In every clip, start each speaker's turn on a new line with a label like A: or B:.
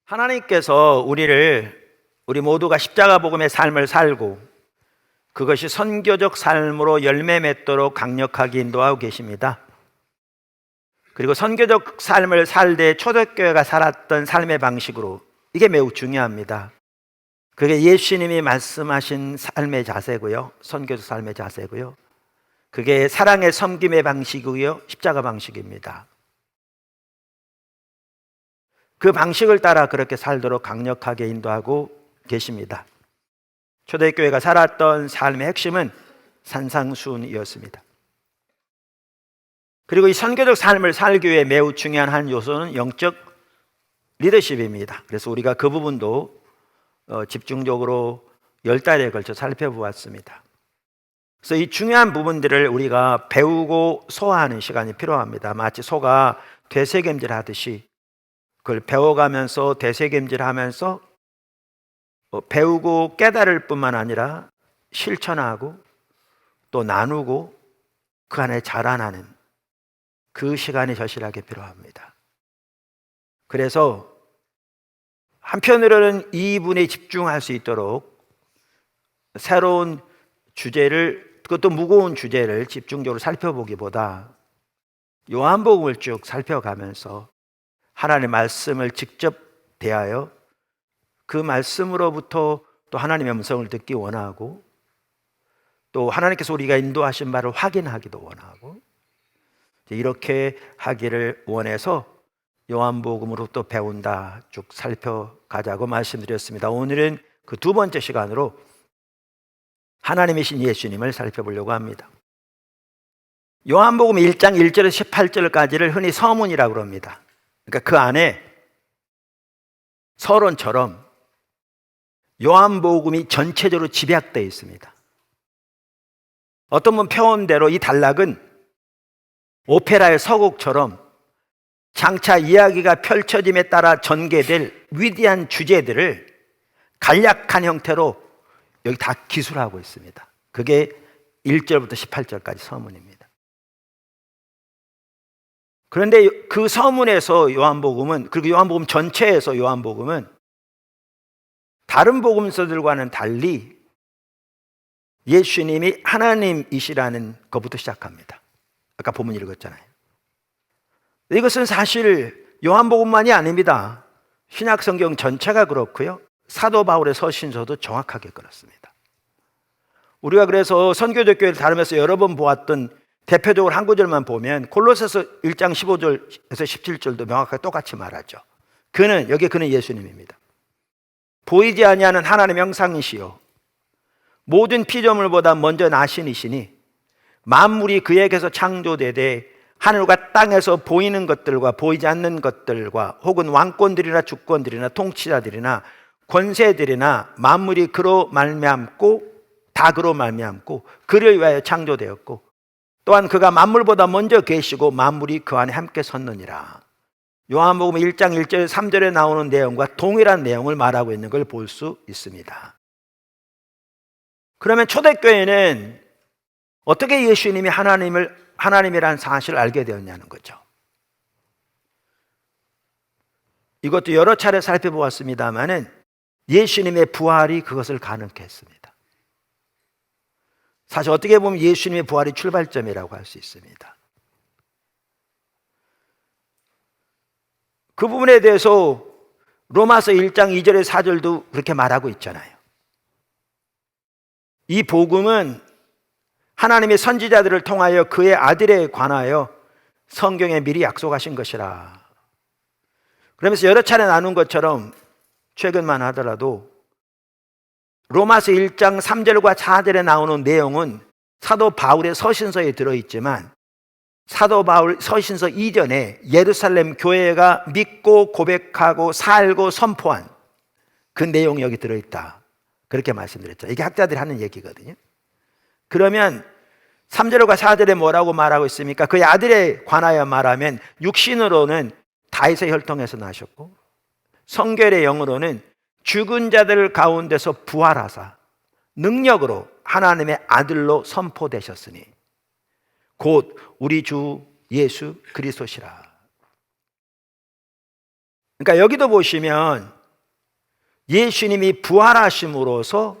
A: 하나님께서 우리 모두가 십자가 복음의 삶을 살고 그것이 선교적 삶으로 열매 맺도록 강력하게 인도하고 계십니다. 그리고 선교적 삶을 살되 초대교회가 살았던 삶의 방식으로 이게 매우 중요합니다. 그게 예수님이 말씀하신 삶의 자세고요, 선교적 삶의 자세고요, 그게 사랑의 섬김의 방식이고요, 십자가 방식입니다. 그 방식을 따라 그렇게 살도록 강력하게 인도하고 계십니다. 초대교회가 살았던 삶의 핵심은 산상수훈이었습니다. 그리고 이 선교적 삶을 살기 위해 매우 중요한 한 요소는 영적 리더십입니다. 그래서 우리가 그 부분도 집중적으로 10달에 걸쳐 살펴보았습니다. 그래서 이 중요한 부분들을 우리가 배우고 소화하는 시간이 필요합니다. 마치 소가 되새김질 하듯이 그걸 배워가면서 되새김질하면서 배우고 깨달을 뿐만 아니라 실천하고 또 나누고 그 안에 자라나는 그 시간이 절실하게 필요합니다. 그래서 한편으로는 이 부분에 집중할 수 있도록 새로운 주제를, 그것도 무거운 주제를 집중적으로 살펴보기보다 요한복음을 쭉 살펴가면서 하나님의 말씀을 직접 대하여 그 말씀으로부터 또 하나님의 음성을 듣기 원하고 또 하나님께서 우리가 인도하신 바를 확인하기도 원하고 이렇게 하기를 원해서 요한복음으로 또 배운다 쭉 살펴가자고 말씀드렸습니다. 오늘은 그 두 번째 시간으로 하나님이신 예수님을 살펴보려고 합니다. 요한복음 1장 1절에서 18절까지를 흔히 서문이라고 합니다. 그러니까 그 안에 서론처럼 요한복음이 전체적으로 집약되어 있습니다. 어떤 분 표현대로 이 단락은 오페라의 서곡처럼 장차 이야기가 펼쳐짐에 따라 전개될 위대한 주제들을 간략한 형태로 여기 다 기술하고 있습니다. 그게 1절부터 18절까지 서문입니다. 그런데 그 서문에서 요한복음은, 그리고 요한복음 전체에서 요한복음은 다른 복음서들과는 달리 예수님이 하나님이시라는 것부터 시작합니다. 아까 본문 읽었잖아요. 이것은 사실 요한복음만이 아닙니다. 신약성경 전체가 그렇고요, 사도 바울의 서신서도 정확하게 그렇습니다. 우리가 그래서 선교적 교회를 다루면서 여러 번 보았던 대표적으로 한 구절만 보면 골로새서 1장 15절에서 17절도 명확하게 똑같이 말하죠. 그는 예수님입니다. 보이지 아니하는 하나님의 형상이시요 모든 피조물보다 먼저 나신 이시니 만물이 그에게서 창조되되 하늘과 땅에서 보이는 것들과 보이지 않는 것들과 혹은 왕권들이나 주권들이나 통치자들이나 권세들이나 만물이 그로 말미암고 다 그로 말미암고 그를 위하여 창조되었고 또한 그가 만물보다 먼저 계시고 만물이 그 안에 함께 섰느니라. 요한복음 1장 1절 3절에 나오는 내용과 동일한 내용을 말하고 있는 걸 볼 수 있습니다. 그러면 초대교회는 어떻게 예수님이 하나님이라는 사실을 알게 되었냐는 거죠. 이것도 여러 차례 살펴보았습니다만은 예수님의 부활이 그것을 가능케 했습니다. 사실 어떻게 보면 예수님의 부활이 출발점이라고 할 수 있습니다. 그 부분에 대해서 로마서 1장 2절에 4절도 그렇게 말하고 있잖아요. 이 복음은 하나님의 선지자들을 통하여 그의 아들에 관하여 성경에 미리 약속하신 것이라. 그러면서 여러 차례 나눈 것처럼 최근만 하더라도 로마서 1장 3절과 4절에 나오는 내용은 사도 바울의 서신서에 들어있지만 사도 바울 서신서 이전에 예루살렘 교회가 믿고 고백하고 살고 선포한 그 내용이 여기 들어있다, 그렇게 말씀드렸죠. 이게 학자들이 하는 얘기거든요. 그러면 3절과 4절에 뭐라고 말하고 있습니까? 그의 아들에 관하여 말하면 육신으로는 다윗의 혈통에서 나셨고 성결의 영으로는 죽은 자들 가운데서 부활하사 능력으로 하나님의 아들로 선포되셨으니 곧 우리 주 예수 그리스도시라. 그러니까 여기도 보시면 예수님이 부활하심으로써,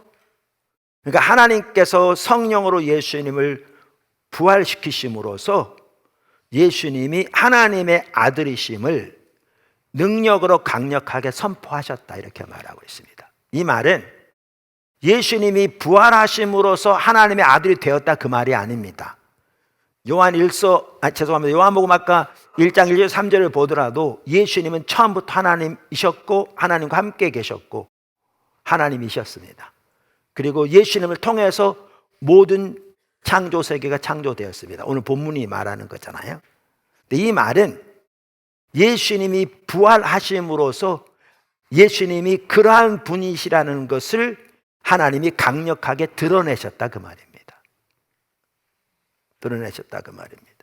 A: 그러니까 하나님께서 성령으로 예수님을 부활시키심으로써 예수님이 하나님의 아들이심을 능력으로 강력하게 선포하셨다, 이렇게 말하고 있습니다. 이 말은 예수님이 부활하심으로써 하나님의 아들이 되었다, 그 말이 아닙니다. 요한복음 아까 1장 1절 3절을 보더라도 예수님은 처음부터 하나님이셨고 하나님과 함께 계셨고 하나님이셨습니다. 그리고 예수님을 통해서 모든 창조 세계가 창조되었습니다. 오늘 본문이 말하는 거잖아요. 근데 이 말은 예수님이 부활하심으로써 예수님이 그러한 분이시라는 것을 하나님이 강력하게 드러내셨다, 그 말입니다. 드러내셨다, 그 말입니다.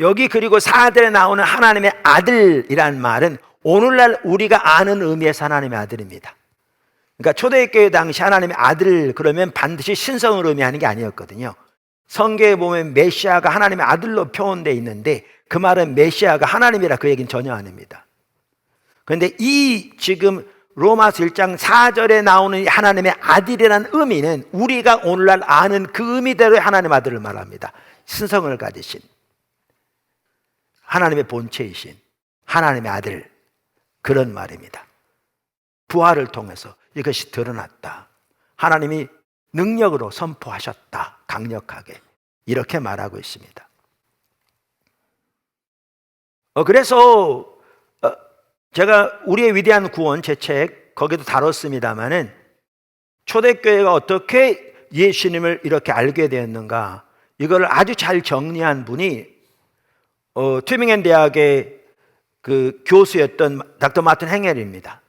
A: 여기 그리고 4절에 나오는 하나님의 아들이란 말은 오늘날 우리가 아는 의미에서 하나님의 아들입니다. 그러니까 초대교회 당시 하나님의 아들 그러면 반드시 신성을 의미하는 게 아니었거든요. 성경에 보면 메시아가 하나님의 아들로 표현되어 있는데 그 말은 메시아가 하나님이라 그 얘기는 전혀 아닙니다. 그런데 이 지금 로마서 1장 4절에 나오는 하나님의 아들이라는 의미는 우리가 오늘날 아는 그 의미대로의 하나님의 아들을 말합니다. 신성을 가지신 하나님의 본체이신 하나님의 아들, 그런 말입니다. 부활을 통해서 이것이 드러났다. 하나님이 능력으로 선포하셨다, 강력하게, 이렇게 말하고 있습니다. 그래서 제가 우리의 위대한 구원, 제 책 거기도 다뤘습니다마는 초대교회가 어떻게 예수님을 이렇게 알게 되었는가, 이걸 아주 잘 정리한 분이 튜빙엔 대학의 그 교수였던 닥터 마틴 행헬입니다.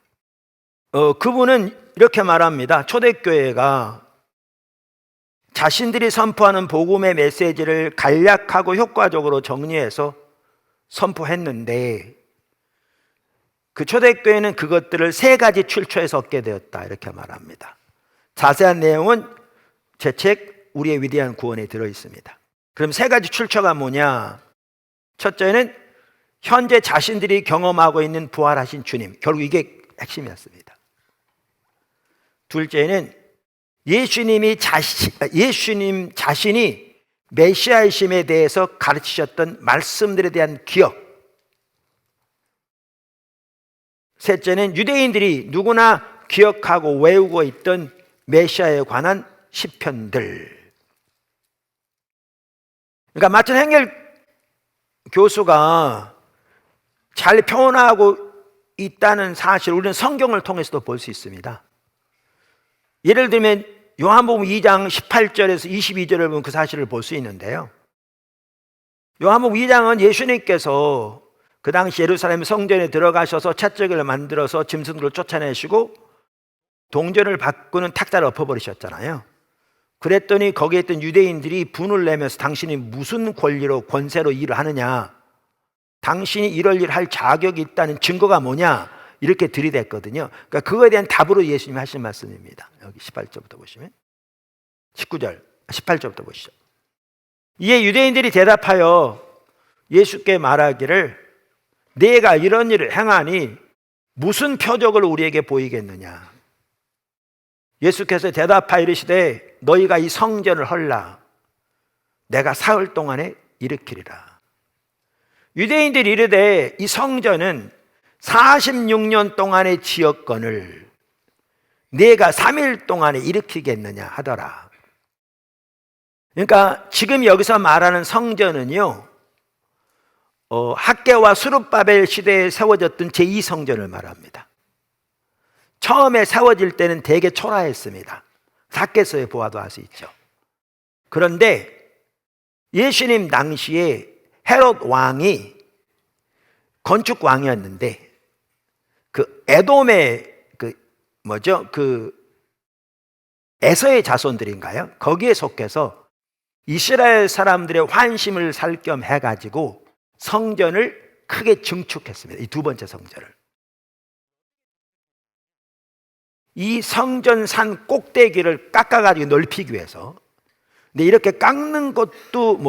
A: 그분은 이렇게 말합니다. 초대교회가 자신들이 선포하는 복음의 메시지를 간략하고 효과적으로 정리해서 선포했는데 그 초대교회는 그것들을 3가지 출처에서 얻게 되었다, 이렇게 말합니다. 자세한 내용은 제 책 우리의 위대한 구원에 들어있습니다. 그럼 3가지 출처가 뭐냐? 첫째는 현재 자신들이 경험하고 있는 부활하신 주님, 결국 이게 핵심이었습니다. 둘째는 예수님 자신이 메시아이심에 대해서 가르치셨던 말씀들에 대한 기억. 셋째는 유대인들이 누구나 기억하고 외우고 있던 메시아에 관한 시편들. 그러니까 마틴 행헬 교수가 잘 표현하고 있다는 사실, 우리는 성경을 통해서도 볼 수 있습니다. 예를 들면 요한복음 2장 18절에서 22절을 보면 그 사실을 볼 수 있는데요. 요한복음 2장은 예수님께서 그 당시 예루살렘 성전에 들어가셔서 채찍을 만들어서 짐승들을 쫓아내시고 동전을 바꾸는 탁자를 엎어버리셨잖아요. 그랬더니 거기에 있던 유대인들이 분을 내면서 당신이 무슨 권리로 권세로 일을 하느냐, 당신이 이럴 일 할 자격이 있다는 증거가 뭐냐, 이렇게 들이댔거든요. 그러니까 그거에 대한 답으로 예수님이 하신 말씀입니다. 여기 18절부터 보시면 18절부터 보시죠. 이에 유대인들이 대답하여 예수께 말하기를 내가 이런 일을 행하니 무슨 표적을 우리에게 보이겠느냐. 예수께서 대답하여 이르시되 너희가 이 성전을 헐라 내가 사흘 동안에 일으키리라. 유대인들이 이르되 이 성전은 46년 동안의 지역권을 내가 3일 동안에 일으키겠느냐 하더라. 그러니까 지금 여기서 말하는 성전은요, 학개와 수룹바벨 시대에 세워졌던 제2성전을 말합니다. 처음에 세워질 때는 되게 초라했습니다. 학개서에 보아도 알 수 있죠. 그런데 예수님 당시에 헤롯 왕이 건축 왕이었는데 그 에돔의 에서의 자손들인가요? 거기에 속해서 이스라엘 사람들의 환심을 살 겸 해가지고 성전을 크게 증축했습니다. 이 두 번째 성전을. 이 성전 산 꼭대기를 깎아가지고 넓히기 위해서. 근데 이렇게 깎는 것도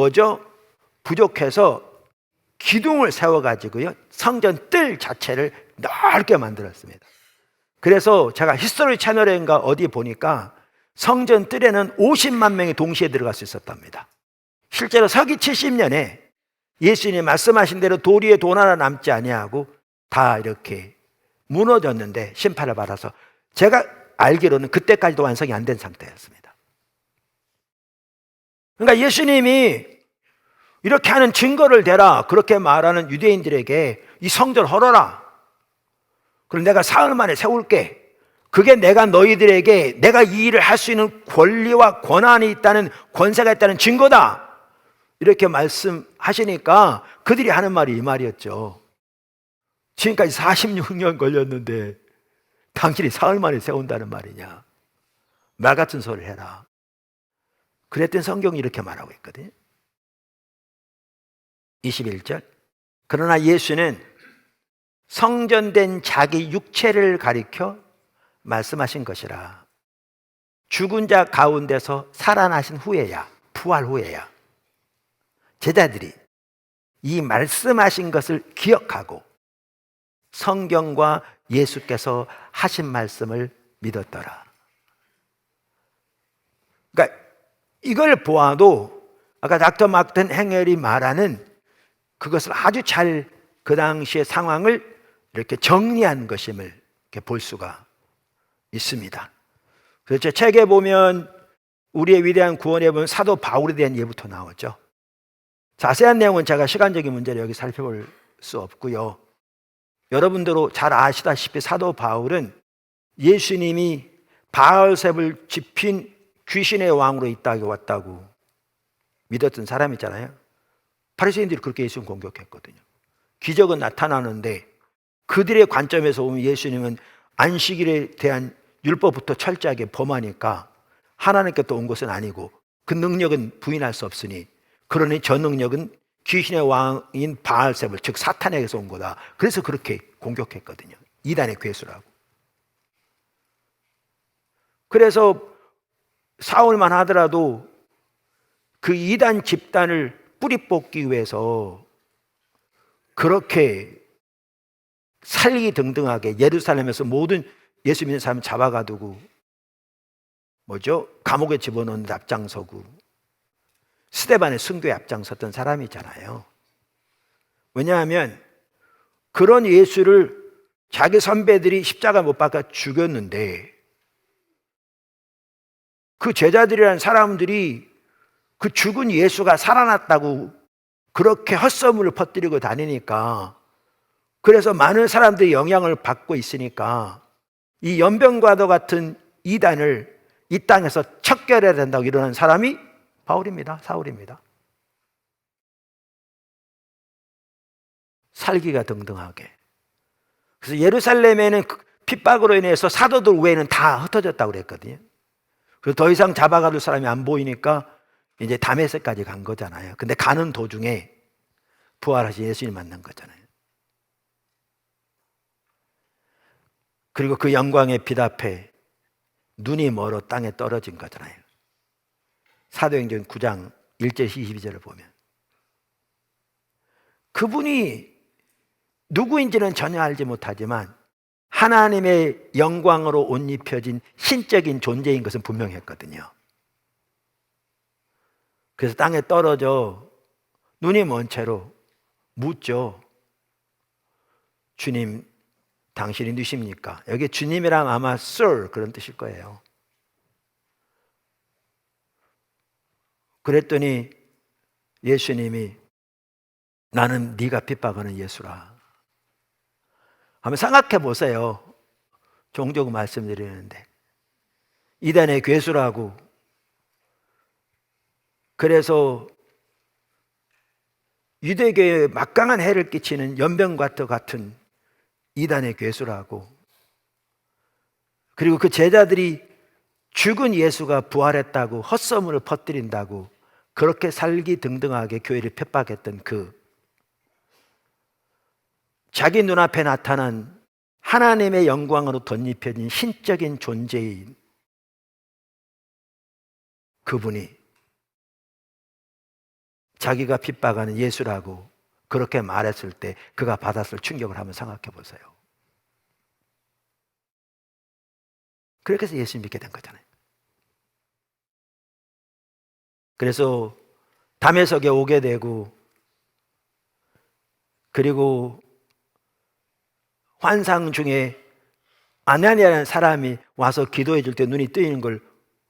A: 부족해서 기둥을 세워가지고요, 성전 뜰 자체를 넓게 만들었습니다. 그래서 제가 히스토리 채널인가 어디 보니까 성전 뜰에는 50만 명이 동시에 들어갈 수 있었답니다. 실제로 서기 70년에 예수님이 말씀하신 대로 돌 위에 돈 하나 남지 아니하고 다 이렇게 무너졌는데 심판을 받아서, 제가 알기로는 그때까지도 완성이 안 된 상태였습니다. 그러니까 예수님이 이렇게 하는 증거를 대라 그렇게 말하는 유대인들에게 이 성전을 헐어라, 그럼 내가 사흘 만에 세울게, 그게 내가 너희들에게 내가 이 일을 할 수 있는 권리와 권한이 있다는, 권세가 있다는 증거다, 이렇게 말씀하시니까 그들이 하는 말이 이 말이었죠. 지금까지 46년 걸렸는데 당신이 사흘 만에 세운다는 말이냐, 말 같은 소리를 해라. 그랬더니 성경이 이렇게 말하고 있거든요. 21절. 그러나 예수는 성전된 자기 육체를 가리켜 말씀하신 것이라. 죽은 자 가운데서 살아나신 후에야, 부활 후에야 제자들이 이 말씀하신 것을 기억하고 성경과 예수께서 하신 말씀을 믿었더라. 그러니까 이걸 보아도 아까 닥터 마크튼 행헬이 말하는 그것을 아주 잘 그 당시의 상황을 이렇게 정리한 것임을 이렇게 볼 수가 있습니다. 그래서 제 책에 보면 우리의 위대한 구원에 보면 사도 바울에 대한 예부터 나오죠. 자세한 내용은 제가 시간적인 문제를 여기 살펴볼 수 없고요. 여러분들도 잘 아시다시피 사도 바울은 예수님이 바알셉을 집힌 귀신의 왕으로 이 땅에 왔다고 믿었던 사람이잖아요. 바리새인들이 그렇게 예수님 공격했거든요. 기적은 나타나는데 그들의 관점에서 보면 예수님은 안식일에 대한 율법부터 철저하게 범하니까 하나님께서 온 것은 아니고 그 능력은 부인할 수 없으니, 그러니 저 능력은 귀신의 왕인 바알셉을, 즉 사탄에게서 온 거다. 그래서 그렇게 공격했거든요. 이단의 괴수라고. 그래서 사울만 하더라도 그 이단 집단을 뿌리 뽑기 위해서 그렇게 살기등등하게 예루살렘에서 모든 예수 믿는 사람 잡아가두고 감옥에 집어넣는 앞장서고 스데반의 순교에 앞장섰던 사람이잖아요. 왜냐하면 그런 예수를 자기 선배들이 십자가 못 박아 죽였는데 그 제자들이라는 사람들이 그 죽은 예수가 살아났다고 그렇게 헛소문을 퍼뜨리고 다니니까, 그래서 많은 사람들이 영향을 받고 있으니까 이 연병과도 같은 이단을 이 땅에서 척결해야 된다고 일어난 사람이 바울입니다. 사울입니다. 살기가 등등하게. 그래서 예루살렘에는 핍박으로 인해서 사도들 외에는 다 흩어졌다고 그랬거든요. 그래서 더 이상 잡아가둘 사람이 안 보이니까 이제 다메섹까지 간 거잖아요. 근데 가는 도중에 부활하신 예수님 만난 거잖아요. 그리고 그 영광의 빛 앞에 눈이 멀어 땅에 떨어진 거잖아요. 사도행전 9장 1절 22절을 보면 그분이 누구인지는 전혀 알지 못하지만 하나님의 영광으로 옷 입혀진 신적인 존재인 것은 분명했거든요. 그래서 땅에 떨어져 눈이 먼 채로 묻죠. 주님, 당신이 누십니까? 여기 주님이랑 아마 Sir 그런 뜻일 거예요. 그랬더니 예수님이 나는 네가 핍박하는 예수라. 한번 생각해 보세요. 종종 말씀드리는데 이단의 괴수라고, 그래서 유대교에 막강한 해를 끼치는 연병과도 같은 이단의 괴수라고, 그리고 그 제자들이 죽은 예수가 부활했다고 헛소문을 퍼뜨린다고 그렇게 살기등등하게 교회를 핍박했던 그 자기 눈앞에 나타난 하나님의 영광으로 덧입혀진 신적인 존재인 그분이 자기가 핍박하는 예수라고 그렇게 말했을 때 그가 받았을 충격을 한번 생각해 보세요. 그렇게 해서 예수 믿게 된 거잖아요. 그래서 담에석에 오게 되고, 그리고 환상 중에 아나니아라는 사람이 와서 기도해 줄 때 눈이 뜨이는 걸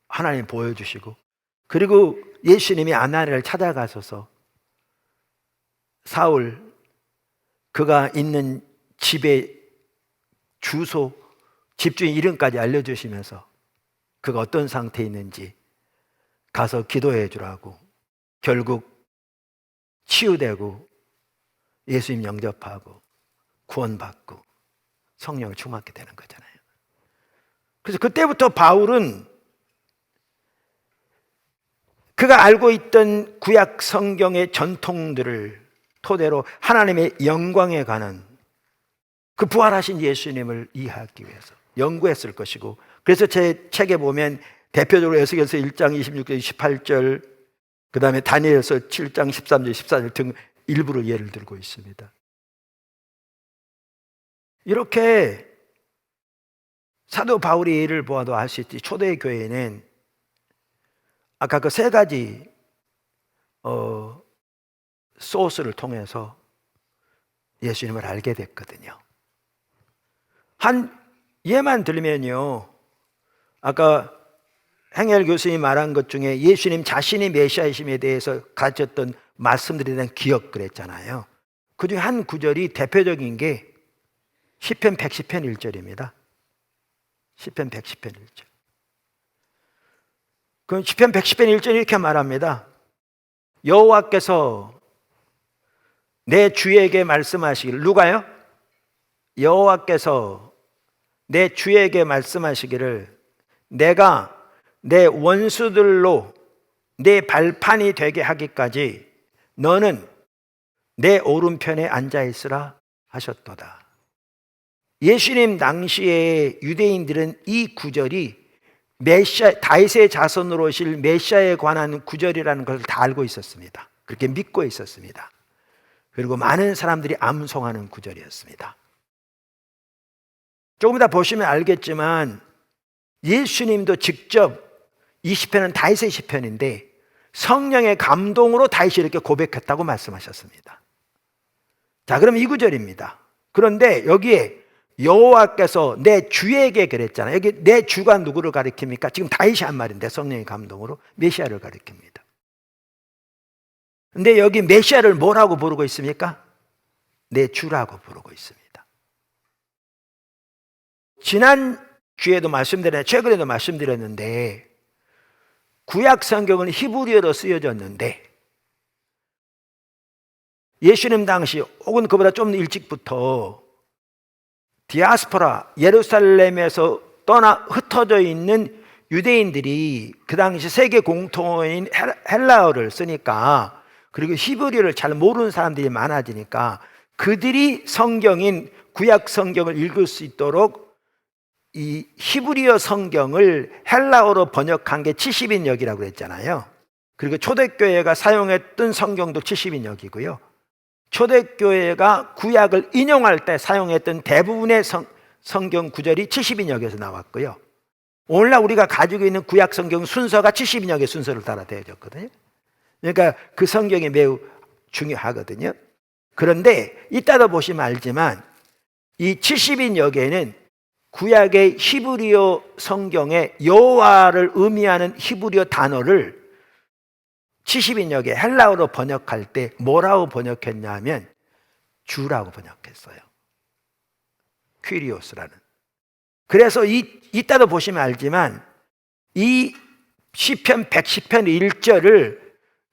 A: 하나님 보여주시고, 그리고 예수님이 아나니아를 찾아가셔서 사울, 그가 있는 집의 주소, 집주인 이름까지 알려주시면서 그가 어떤 상태에 있는지 가서 기도해 주라고, 결국 치유되고 예수님 영접하고 구원받고 성령을 충만하게 되는 거잖아요. 그래서 그때부터 바울은 그가 알고 있던 구약 성경의 전통들을 토대로 하나님의 영광에 관한 그 부활하신 예수님을 이해하기 위해서 연구했을 것이고, 그래서 제 책에 보면 대표적으로 에스겔서 1장 26절 28절, 그 다음에 다니엘서 7장 13절 14절 등 일부를 예를 들고 있습니다. 이렇게 사도 바울의 일을 보아도 알 수 있지, 초대 교회는 아까 그 세 가지 소스를 통해서 예수님을 알게 됐거든요. 한 예만 들면요, 아까 행엘 교수님이 말한 것 중에 예수님 자신이 메시아이심에 대해서 가르쳤던 말씀들에 대한 기억 그랬잖아요. 그 중에 한 구절이 대표적인 게 시편 110편 1절입니다. 시편 110편 1절. 그 시편 110편 1절이 이렇게 말합니다. 여호와께서 내 주에게 말씀하시기를, 누가요? 여호와께서 내 주에게 말씀하시기를, 내가 내 원수들로 내 발판이 되게 하기까지 너는 내 오른편에 앉아 있으라 하셨도다. 예수님 당시에 유대인들은 이 구절이 메시아, 다윗의 자손으로 오실 메시아에 관한 구절이라는 것을 다 알고 있었습니다. 그렇게 믿고 있었습니다. 그리고 많은 사람들이 암송하는 구절이었습니다. 조금 이따 보시면 알겠지만 예수님도 직접 이 시편은 다윗의 시편인데 성령의 감동으로 다윗이 이렇게 고백했다고 말씀하셨습니다. 자, 그럼 이 구절입니다. 그런데 여기에 여호와께서 내 주에게 그랬잖아요. 여기 내 주가 누구를 가리킵니까? 지금 다윗이 한 말인데 성령의 감동으로 메시아를 가리킵니다. 근데 여기 메시아를 뭐라고 부르고 있습니까? 내 주라고 부르고 있습니다. 지난 주에도 최근에도 말씀드렸는데, 구약 성경은 히브리어로 쓰여졌는데 예수님 당시 혹은 그보다 좀 일찍부터 디아스포라, 예루살렘에서 떠나 흩어져 있는 유대인들이 그 당시 세계 공통어인 헬라어를 쓰니까, 그리고 히브리어를 잘 모르는 사람들이 많아지니까 그들이 성경인 구약 성경을 읽을 수 있도록 이 히브리어 성경을 헬라어로 번역한 게 70인역이라고 그랬잖아요. 그리고 초대교회가 사용했던 성경도 70인역이고요. 초대교회가 구약을 인용할 때 사용했던 대부분의 성경 구절이 70인역에서 나왔고요. 오늘날 우리가 가지고 있는 구약 성경 순서가 70인역의 순서를 따라 되어졌거든요. 그러니까 그 성경이 매우 중요하거든요. 그런데 이따가 보시면 알지만 이 70인역에는 구약의 히브리어 성경에 여호와를 의미하는 히브리어 단어를 70인역에 헬라어로 번역할 때 뭐라고 번역했냐면 주라고 번역했어요. 퀴리오스라는. 그래서 이따도 보시면 알지만 이 시편 110편 1절을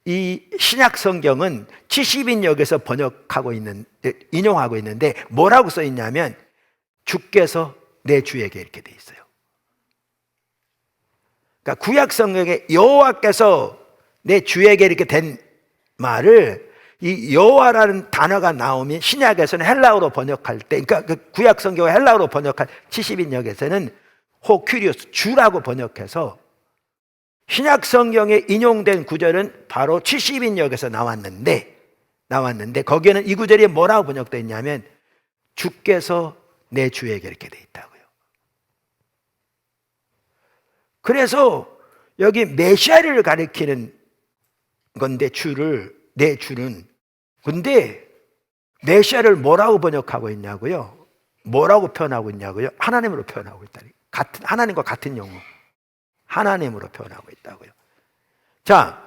A: 이 신약 성경은 70인역에서 인용하고 있는데 뭐라고 써 있냐면 주께서 내 주에게 이렇게 돼 있어요. 그러니까 구약 성경에 여호와께서 내 주에게 이렇게 된 말을 이 여호와라는 단어가 나오면 신약에서는 헬라어로 번역할 때, 그러니까 그 구약 성경을 헬라어로 번역할 70인역에서는 호큐리오스, 주라고 번역해서 신약 성경에 인용된 구절은 바로 70인역에서 나왔는데 나왔는데 거기에는 이 구절이 뭐라고 번역되어 있냐면 주께서 내 주에게 이렇게 되어 있다고요. 그래서 여기 메시아를 가리키는 건데 내 주는 근데 메시아를 뭐라고 번역하고 있냐고요? 뭐라고 표현하고 있냐고요? 하나님으로 표현하고 있다. 하나님과 같은 용어. 하나님으로 표현하고 있다고요. 자,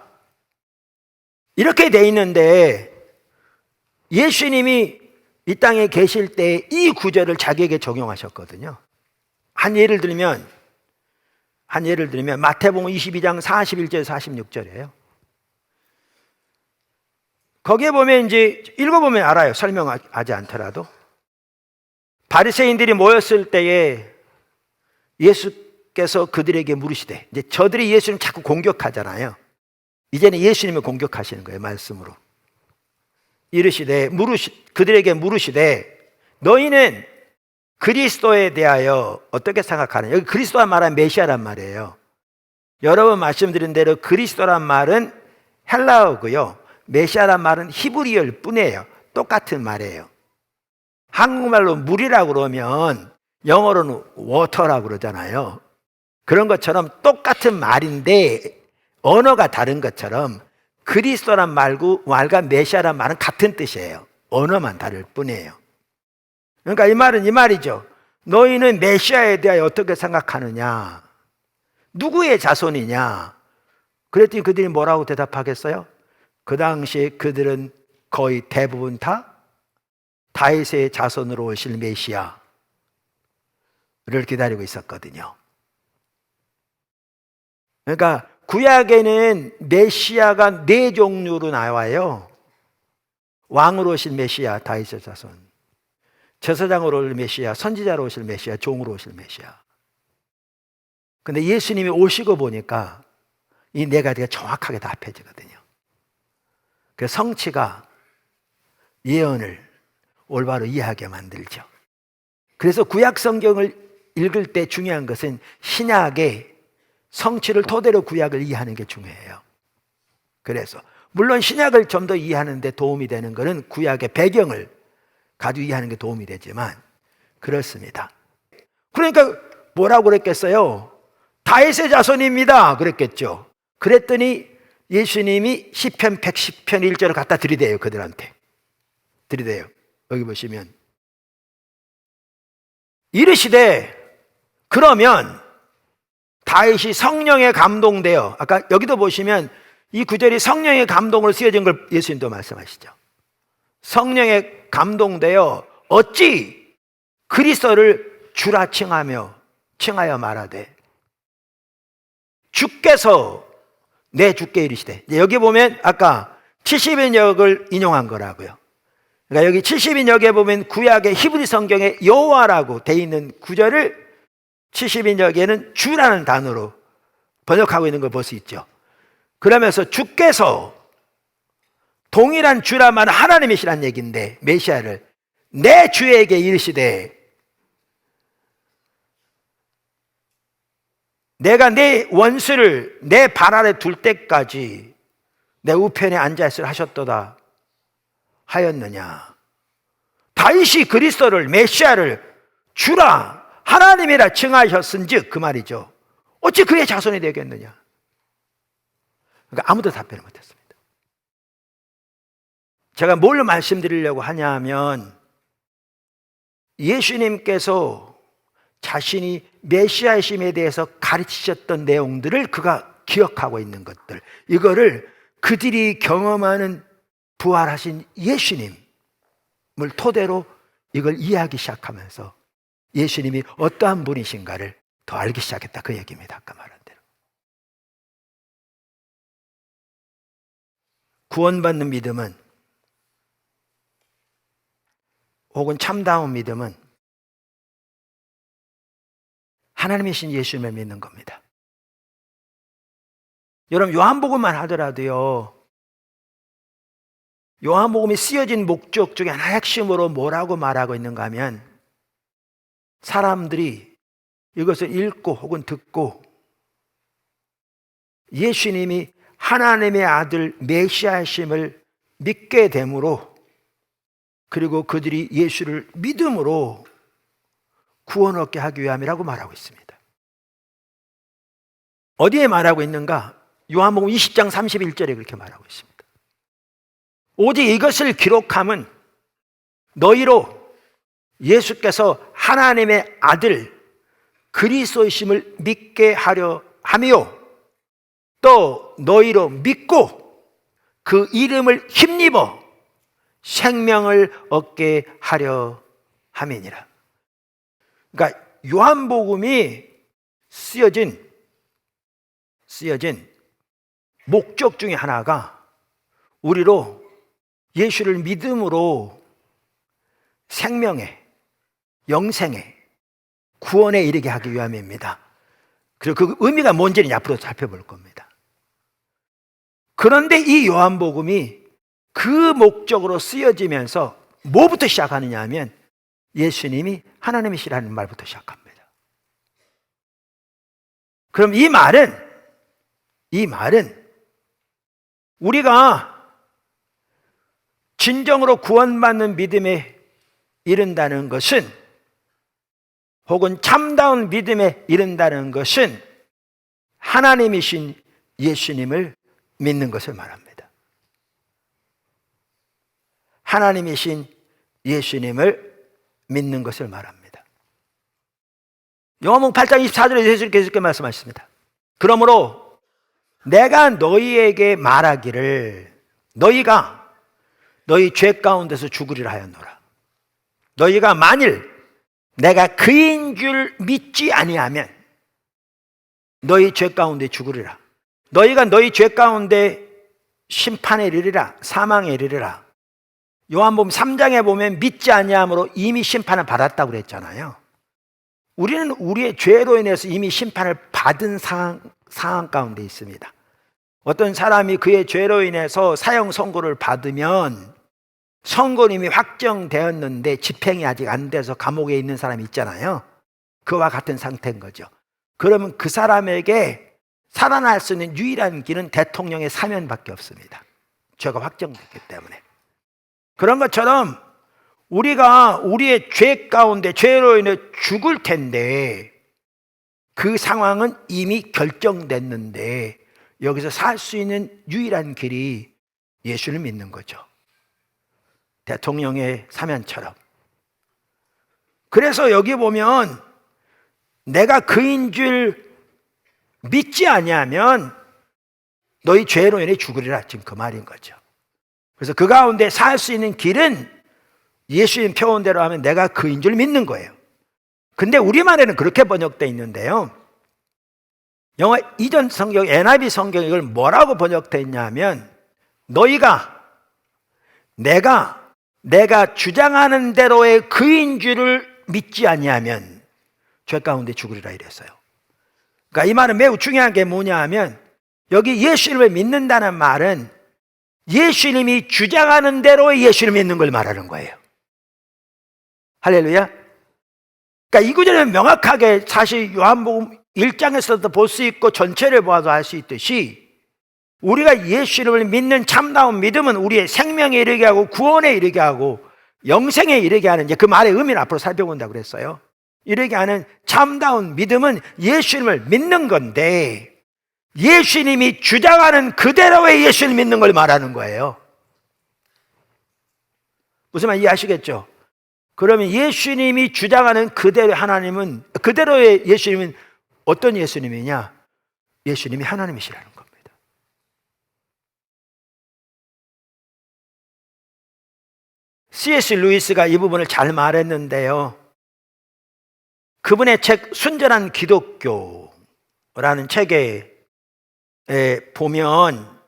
A: 이렇게 돼 있는데 예수님이 이 땅에 계실 때 이 구절을 자기에게 적용하셨거든요. 한 예를 들면 마태복음 22장 41절 46절이에요. 거기에 보면 이제 읽어보면 알아요. 설명하지 않더라도. 바리새인들이 모였을 때에 예수께서 그들에게 물으시되, 이제 저들이 예수님 자꾸 공격하잖아요. 이제는 예수님을 공격하시는 거예요, 말씀으로. 그들에게 물으시되 너희는 그리스도에 대하여 어떻게 생각하느냐. 여기 그리스도란 말은 메시아란 말이에요. 여러 번 말씀드린 대로 그리스도란 말은 헬라어고요, 메시아란 말은 히브리어일 뿐이에요. 똑같은 말이에요. 한국말로 물이라고 그러면 영어로는 워터라고 그러잖아요. 그런 것처럼 똑같은 말인데 언어가 다른 것처럼 그리스도란 말과 메시아란 말은 같은 뜻이에요. 언어만 다를 뿐이에요. 그러니까 이 말은 이 말이죠. 너희는 메시아에 대하여 어떻게 생각하느냐? 누구의 자손이냐? 그랬더니 그들이 뭐라고 대답하겠어요? 그 당시에 그들은 거의 대부분 다 다윗의 자손으로 오실 메시아를 기다리고 있었거든요. 그러니까 구약에는 메시아가 네 종류로 나와요. 왕으로 오실 메시아, 다윗의 자손. 제사장으로 오실 메시아, 선지자로 오실 메시아, 종으로 오실 메시아. 근데 예수님이 오시고 보니까 이 네 가지가 정확하게 다 합해지거든요. 그래서 성취가 예언을 올바로 이해하게 만들죠. 그래서 구약 성경을 읽을 때 중요한 것은 신약의 성취를 토대로 구약을 이해하는 게 중요해요. 그래서 물론 신약을 좀 더 이해하는 데 도움이 되는 것은 구약의 배경을 가지고 이해하는 게 도움이 되지만 그렇습니다. 그러니까 뭐라고 그랬겠어요? 다윗의 자손입니다 그랬겠죠. 그랬더니 예수님이 시편 110편 1절을 갖다 들이대요. 그들한테 들이대요. 여기 보시면 이르시되 그러면 다윗이 성령에 감동되어, 아까 여기도 보시면 이 구절이 성령의 감동으로 쓰여진 걸 예수님도 말씀하시죠. 성령에 감동되어 어찌 그리스도를 주라 칭하여 말하되 주께서 내 주께 이르시되. 여기 보면 아까 70인역을 인용한 거라고요. 그러니까 여기 70인역에 보면 구약의 히브리 성경에 여호와라고 돼 있는 구절을 70인역에는 주라는 단어로 번역하고 있는 걸 볼 수 있죠. 그러면서 주께서 동일한 주라 말은 하나님이시란 얘기인데 메시아를 내 주에게 이르시되 내가 내 원수를 내 발 아래 둘 때까지 내 우편에 앉아있으라 하셨도다 하였느냐. 다윗이 그리스도를 메시아를 주라 하나님이라 칭하셨은즉 그 말이죠. 어찌 그의 자손이 되겠느냐. 그러니까 아무도 답변을 못했습니다. 제가 뭘 말씀드리려고 하냐면 예수님께서 자신이 메시아이심에 대해서 가르치셨던 내용들을 그가 기억하고 있는 것들, 이거를 그들이 경험하는 부활하신 예수님을 토대로 이걸 이해하기 시작하면서 예수님이 어떠한 분이신가를 더 알기 시작했다, 그 얘기입니다. 아까 말한 대로. 구원받는 믿음은, 혹은 참다운 믿음은 하나님이신 예수님을 믿는 겁니다. 여러분 요한복음만 하더라도요, 요한복음이 쓰여진 목적 중에 하나 핵심으로 뭐라고 말하고 있는가 하면 사람들이 이것을 읽고 혹은 듣고 예수님이 하나님의 아들 메시아이심을 믿게 됨으로, 그리고 그들이 예수를 믿음으로 구원 얻게 하기 위함이라고 말하고 있습니다. 어디에 말하고 있는가? 요한복음 20장 31절에 그렇게 말하고 있습니다. 오직 이것을 기록함은 너희로 예수께서 하나님의 아들 그리스도이심을 믿게 하려 함이요, 또 너희로 믿고 그 이름을 힘입어 생명을 얻게 하려 함이니라. 그러니까 요한복음이 쓰여진 목적 중에 하나가 우리로 예수를 믿음으로 생명에, 영생에, 구원에 이르게 하기 위함입니다. 그리고 그 의미가 뭔지는 앞으로 살펴볼 겁니다. 그런데 이 요한복음이 그 목적으로 쓰여지면서 뭐부터 시작하느냐 하면 예수님이 하나님이시라는 말부터 시작합니다. 그럼 이 말은 우리가 진정으로 구원받는 믿음에 이른다는 것은, 혹은 참다운 믿음에 이른다는 것은 하나님이신 예수님을 믿는 것을 말합니다. 하나님이신 예수님을 믿는 것을 말합니다. 요한복음 8장 24절에 예수님께서 이렇게 말씀하셨습니다. 그러므로 내가 너희에게 말하기를 너희가 너희 죄 가운데서 죽으리라 하였노라. 너희가 만일 내가 그인 줄 믿지 아니하면 너희 죄 가운데 죽으리라. 너희가 너희 죄 가운데 심판에 이르리라, 사망에 이르리라. 요한복음 3장에 보면 믿지 아니함으로 이미 심판을 받았다고 그랬잖아요. 우리는 우리의 죄로 인해서 이미 심판을 받은 상황 가운데 있습니다. 어떤 사람이 그의 죄로 인해서 사형 선고를 받으면 선고는 이미 확정되었는데 집행이 아직 안 돼서 감옥에 있는 사람이 있잖아요. 그와 같은 상태인 거죠. 그러면 그 사람에게 살아날 수 있는 유일한 길은 대통령의 사면밖에 없습니다. 죄가 확정됐기 때문에. 그런 것처럼 우리가 우리의 죄 가운데 죄로 인해 죽을 텐데 그 상황은 이미 결정됐는데 여기서 살 수 있는 유일한 길이 예수를 믿는 거죠. 대통령의 사면처럼. 그래서 여기 보면 내가 그인 줄 믿지 아니하면 너희 죄로 인해 죽으리라, 지금 그 말인 거죠. 그래서 그 가운데 살 수 있는 길은 예수님 표현대로 하면 내가 그인 줄 믿는 거예요. 근데 우리말에는 그렇게 번역되어 있는데요, 영어 이전 성경 NIV 성경이 이걸 뭐라고 번역되어 있냐면 내가 주장하는 대로의 그인 줄을 믿지 아니하면 죄 가운데 죽으리라 이랬어요. 그러니까 이 말은 매우 중요한 게 뭐냐 하면 여기 예수님을 믿는다는 말은 예수님이 주장하는 대로의 예수를 믿는 걸 말하는 거예요. 할렐루야. 그러니까 이 구절은 명확하게 사실 요한복음 1장에서도 볼 수 있고 전체를 보아도 알 수 있듯이 우리가 예수님을 믿는 참다운 믿음은 우리의 생명에 이르게 하고 구원에 이르게 하고 영생에 이르게 하는, 이제 그 말의 의미를 앞으로 살펴본다고 그랬어요. 이르게 하는 참다운 믿음은 예수님을 믿는 건데 예수님이 주장하는 그대로의 예수를 믿는 걸 말하는 거예요. 무슨 말 이해하시겠죠? 그러면 예수님이 주장하는 그대로의 하나님은, 그대로의 예수님은 어떤 예수님이냐? 예수님이 하나님이시라는 겁니다. C.S. 루이스가 이 부분을 잘 말했는데요, 그분의 책 순전한 기독교라는 책에 보면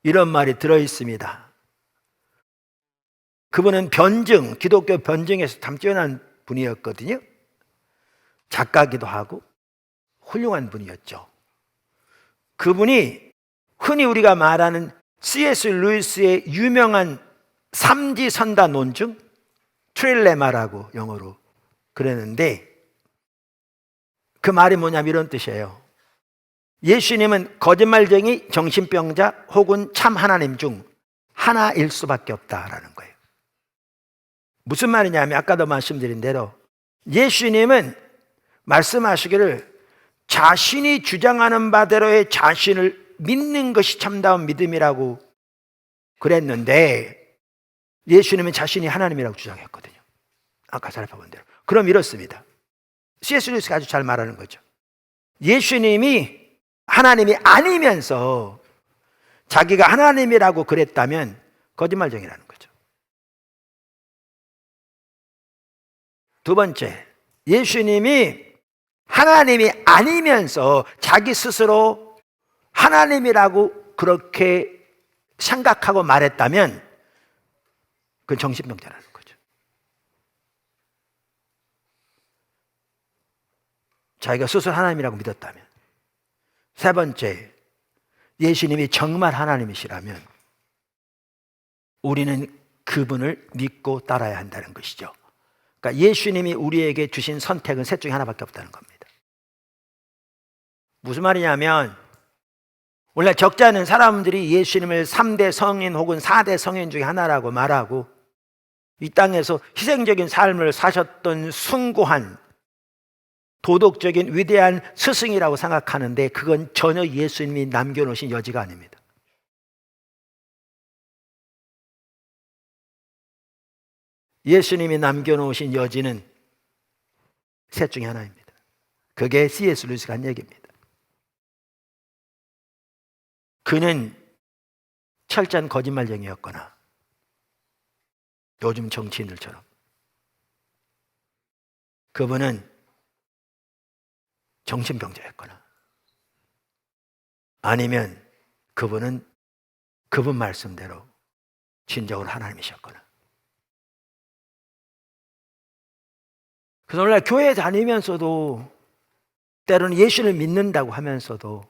A: 이런 말이 들어있습니다. 그분은 기독교 변증에서 참 뛰어난 분이었거든요. 작가기도 하고 훌륭한 분이었죠. 그분이 흔히 우리가 말하는 C.S. 루이스의 유명한 삼지선다논 중 트릴레마라고 영어로 그랬는데, 그 말이 뭐냐면 이런 뜻이에요. 예수님은 거짓말쟁이, 정신병자 혹은 참 하나님 중 하나일 수밖에 없다라는 거예요. 무슨 말이냐면 아까도 말씀드린 대로 예수님은 말씀하시기를 자신이 주장하는 바대로의 자신을 믿는 것이 참다운 믿음이라고 그랬는데 예수님은 자신이 하나님이라고 주장했거든요. 아까 살펴본 대로. 그럼 이렇습니다. C.S. 루이스가 아주 잘 말하는 거죠. 예수님이 하나님이 아니면서 자기가 하나님이라고 그랬다면 거짓말쟁이라는 거죠. 두 번째, 예수님이 하나님이 아니면서 자기 스스로 하나님이라고 그렇게 생각하고 말했다면 그건 정신병자라는 거죠. 자기가 스스로 하나님이라고 믿었다면. 세 번째, 예수님이 정말 하나님이시라면 우리는 그분을 믿고 따라야 한다는 것이죠. 그러니까 예수님이 우리에게 주신 선택은 셋 중에 하나밖에 없다는 겁니다. 무슨 말이냐면 원래 적자는 사람들이 예수님을 3대 성인 혹은 4대 성인 중에 하나라고 말하고 이 땅에서 희생적인 삶을 사셨던 숭고한 도덕적인 위대한 스승이라고 생각하는데 그건 전혀 예수님이 남겨놓으신 여지가 아닙니다. 예수님이 남겨놓으신 여지는 셋 중에 하나입니다. 그게 C.S. 루이스가 한 얘기입니다. 그는 철저한 거짓말쟁이였거나 요즘 정치인들처럼 그분은 정신병자였거나 아니면 그분은 그분 말씀대로 진정으로 하나님이셨거나. 그래서 원래 교회 다니면서도 때로는 예수를 믿는다고 하면서도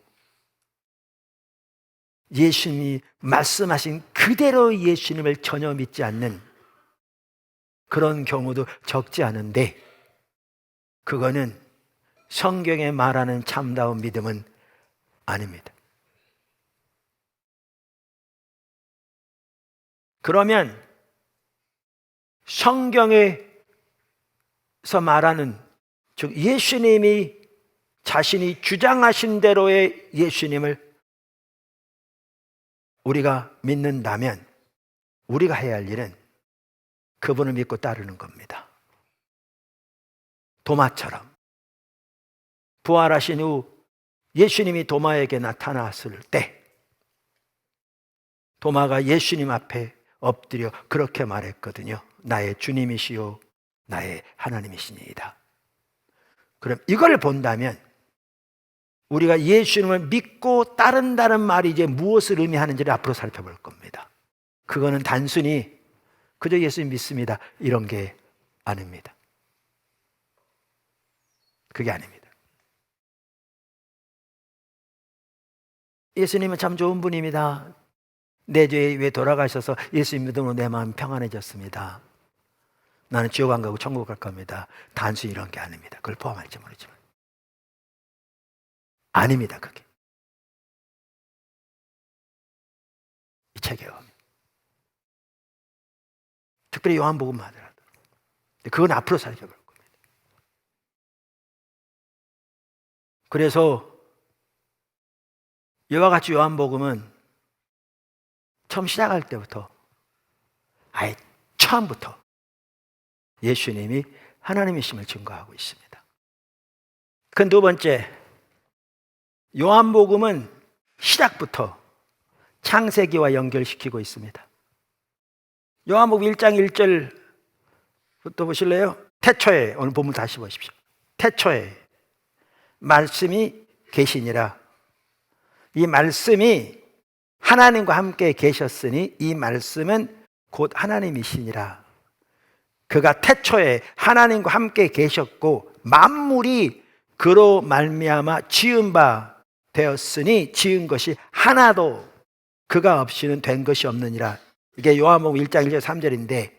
A: 예수님이 말씀하신 그대로 예수님을 전혀 믿지 않는 그런 경우도 적지 않은데 그거는 성경에 말하는 참다운 믿음은 아닙니다. 그러면 성경에서 말하는 즉 예수님이 자신이 주장하신 대로의 예수님을 우리가 믿는다면 우리가 해야 할 일은 그분을 믿고 따르는 겁니다. 도마처럼 부활하신 후 예수님이 도마에게 나타났을 때 도마가 예수님 앞에 엎드려 그렇게 말했거든요. 나의 주님이시요 나의 하나님이시니이다. 그럼 이걸 본다면 우리가 예수님을 믿고 따른다는 말이 이제 무엇을 의미하는지를 앞으로 살펴볼 겁니다. 그거는 단순히 그저 예수님 믿습니다 이런 게 아닙니다. 그게 아닙니다. 예수님은 참 좋은 분입니다. 내 죄에 위해 돌아가셔서 예수님 믿음으로 내 마음 평안해졌습니다. 나는 지옥 안 가고 천국 갈 겁니다. 단순히 이런 게 아닙니다. 그걸 포함할지 모르지만 아닙니다. 그게 이 책에 오면 특별히 요한복음만 하더라도 그건 앞으로 살펴볼 겁니다. 그래서 이와 같이 요한복음은 처음 시작할 때부터 아예 처음부터 예수님이 하나님이심을 증거하고 있습니다. 그 두 번째, 요한복음은 시작부터 창세기와 연결시키고 있습니다. 요한복음 1장 1절부터 보실래요? 태초에, 오늘 본문 다시 보십시오. 태초에 말씀이 계시니라. 이 말씀이 하나님과 함께 계셨으니 이 말씀은 곧 하나님이시니라. 그가 태초에 하나님과 함께 계셨고 만물이 그로 말미암아 지은 바 되었으니 지은 것이 하나도 그가 없이는 된 것이 없느니라. 이게 요한복음 1장 1절 3절인데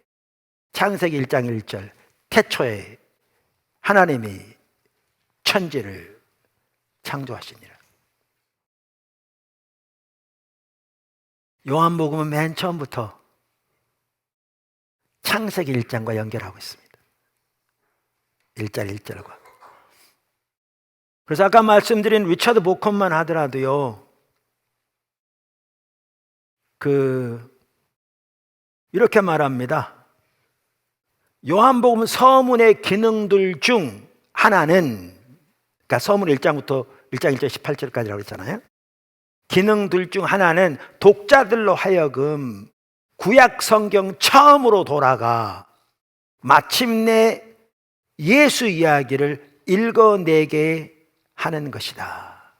A: 창세기 1장 1절 태초에 하나님이 천지를 창조하시니라. 요한복음은 맨 처음부터 창세기 1장과 연결하고 있습니다. 1절 1절과. 그래서 아까 말씀드린 리처드 보컨만 하더라도요, 이렇게 말합니다. 요한복음 서문의 기능들 중 하나는, 그러니까 서문 1장부터 1장 1절 18절까지라고 했잖아요. 기능들 중 하나는 독자들로 하여금 구약 성경 처음으로 돌아가 마침내 예수 이야기를 읽어내게 하는 것이다.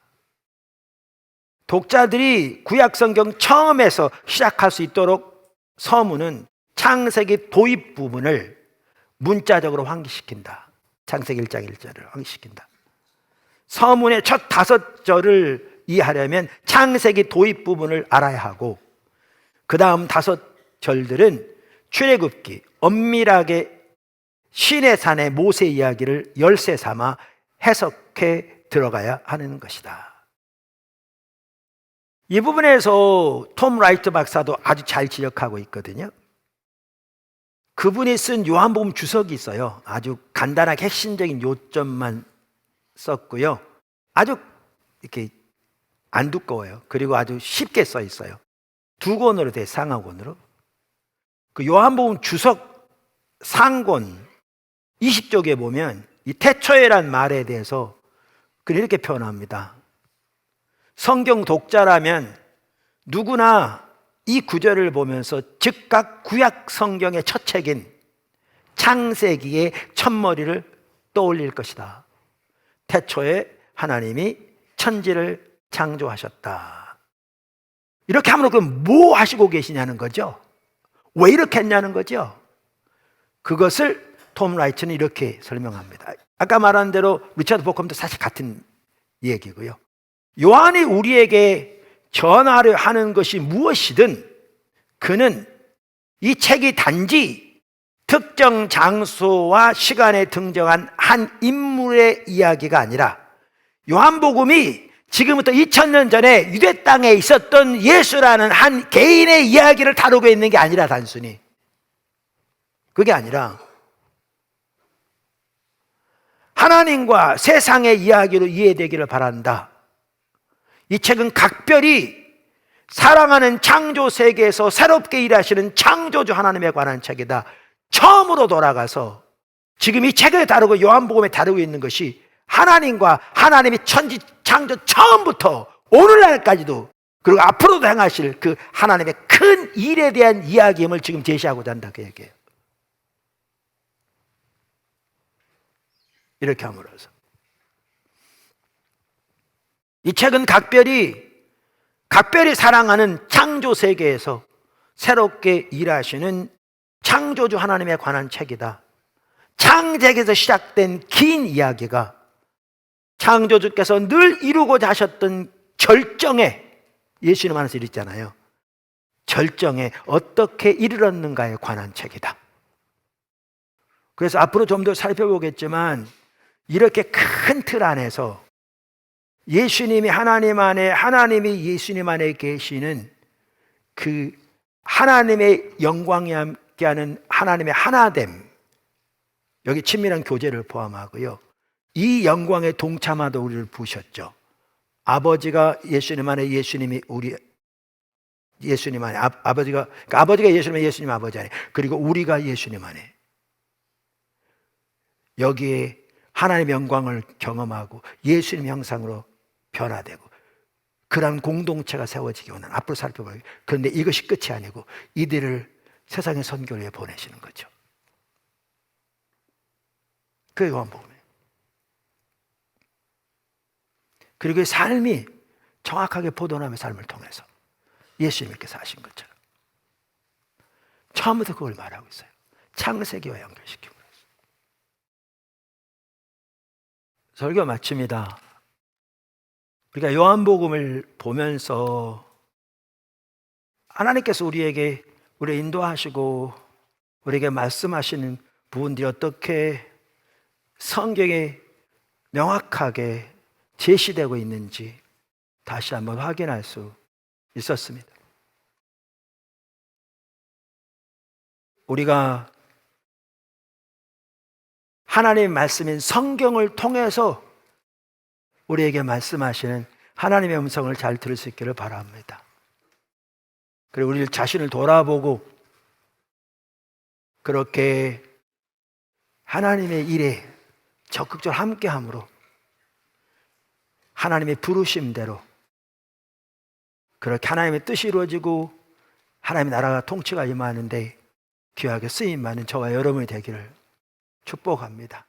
A: 독자들이 구약 성경 처음에서 시작할 수 있도록 서문은 창세기 도입 부분을 문자적으로 환기시킨다. 창세기 1장 1절을 환기시킨다. 서문의 첫 5절을 이해하려면 창세기 도입 부분을 알아야 하고, 그 다음 5절들은 출애굽기, 엄밀하게 시내산의 모세 이야기를 열쇠 삼아 해석해 들어가야 하는 것이다. 이 부분에서 톰 라이트 박사도 아주 잘 지적하고 있거든요. 그분이 쓴 요한복음 주석이 있어요. 아주 간단하게 핵심적인 요점만 썼고요. 아주 이렇게 안 두꺼워요. 그리고 아주 쉽게 써 있어요. 2권으로 돼, 상하권으로. 그 요한복음 주석 상권 20쪽에 보면 이 태초에란 말에 대해서 이렇게 표현합니다. 성경 독자라면 누구나 이 구절을 보면서 즉각 구약 성경의 첫 책인 창세기의 첫머리를 떠올릴 것이다. 태초에 하나님이 천지를 창조하셨다. 이렇게 하면 그럼 뭐 하시고 계시냐는 거죠. 왜 이렇게 했냐는 거죠. 그것을 톰 라이트는 이렇게 설명합니다. 아까 말한 대로 리처드 보컴도 사실 같은 얘기고요. 요한이 우리에게 전하려 하는 것이 무엇이든 그는 이 책이 단지 특정 장소와 시간에 등장한 한 인물의 이야기가 아니라 요한복음이 지금부터 2000년 전에 유대 땅에 있었던 예수라는 한 개인의 이야기를 다루고 있는 게 아니라, 단순히 그게 아니라 하나님과 세상의 이야기로 이해되기를 바란다. 이 책은 각별히 사랑하는 창조 세계에서 새롭게 일하시는 창조주 하나님에 관한 책이다. 처음으로 돌아가서 지금 이 책을 다루고 요한복음에 다루고 있는 것이 하나님과 하나님이 천지 창조 처음부터 오늘날까지도 그리고 앞으로도 행하실 그 하나님의 큰 일에 대한 이야기임을 지금 제시하고자 한다, 그 얘기예요. 이렇게 함으로써 이 책은 각별히 사랑하는 창조 세계에서 새롭게 일하시는 창조주 하나님에 관한 책이다. 창세기에서 시작된 긴 이야기가 창조주께서 늘 이루고자 하셨던 절정에, 예수님 안에서 이랬잖아요. 절정에 어떻게 이르렀는가에 관한 책이다. 그래서 앞으로 좀 더 살펴보겠지만 이렇게 큰 틀 안에서 예수님이 하나님 안에, 하나님이 예수님 안에 계시는 그 하나님의 영광에 함께하는 하나님의 하나됨, 여기 친밀한 교제를 포함하고요, 이 영광에 동참하도 우리를 부으셨죠. 아버지가 예수님 안에, 예수님이 예수님 안에, 아버지가 예수님 안에, 예수님 아버지 안에, 그리고 우리가 예수님 안에, 여기에 하나님의 영광을 경험하고 예수님 형상으로 변화되고 그런 공동체가 세워지기 원하는, 앞으로 살펴봐요. 그런데 이것이 끝이 아니고 이들을 세상의 선교를 위해 보내시는 거죠. 그게 요한복음이에요. 그리고 그 삶이 정확하게 포도나무의 삶을 통해서 예수님께서 하신 것처럼 처음부터 그걸 말하고 있어요. 창세기와 연결시키고. 설교 마칩니다. 우리가 요한복음을 보면서 하나님께서 우리에게 인도하시고 우리에게 말씀하시는 부분들이 어떻게 성경에 명확하게 제시되고 있는지 다시 한번 확인할 수 있었습니다. 우리가 하나님의 말씀인 성경을 통해서 우리에게 말씀하시는 하나님의 음성을 잘 들을 수 있기를 바랍니다. 그리고 우리 자신을 돌아보고 그렇게 하나님의 일에 적극적으로 함께함으로 하나님의 부르심대로 그렇게 하나님의 뜻이 이루어지고 하나님의 나라가 통치가 임하는데 귀하게 쓰임 많은 저와 여러분이 되기를 축복합니다.